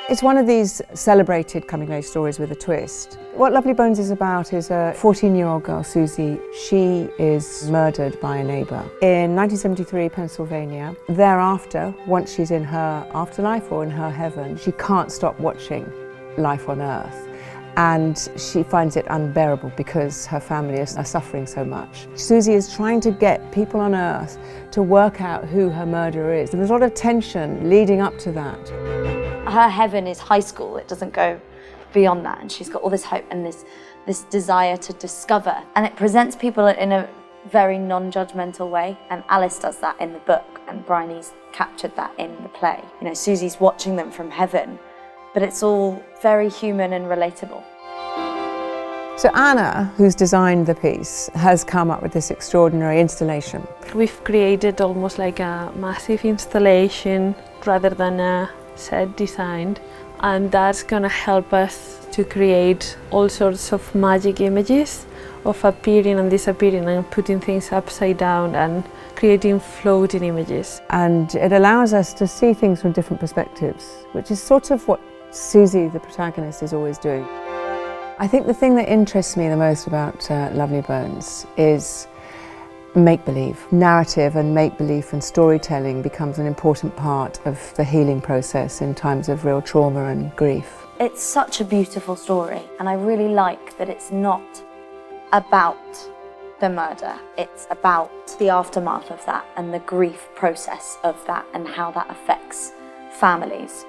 It's one of these celebrated coming-of-age stories with a twist. What Lovely Bones is about is a 14-year-old girl, Susie. She is murdered by a neighbour in 1973, Pennsylvania. Thereafter, once she's in her afterlife or in her heaven, she can't stop watching life on Earth. And she finds it unbearable because her family are suffering so much. Susie is trying to get people on Earth to work out who her murderer is. And there's a lot of tension leading up to that. Her heaven is high school, it doesn't go beyond that, and she's got all this hope and this desire to discover. And it presents people in a very non-judgmental way, and Alice does that in the book, and Bryony's captured that in the play. You know, Susie's watching them from heaven, but it's all very human and relatable. So Anna, who's designed the piece, has come up with this extraordinary installation. We've created almost like a massive installation rather than a set designed, and that's going to help us to create all sorts of magic images of appearing and disappearing and putting things upside down and creating floating images. And it allows us to see things from different perspectives, which is sort of what Susie, the protagonist, is always doing. I think the thing that interests me the most about Lovely Bones is make-believe. Narrative and make-believe and storytelling becomes an important part of the healing process in times of real trauma and grief. It's such a beautiful story, and I really like that it's not about the murder. It's about the aftermath of that and the grief process of that and how that affects families.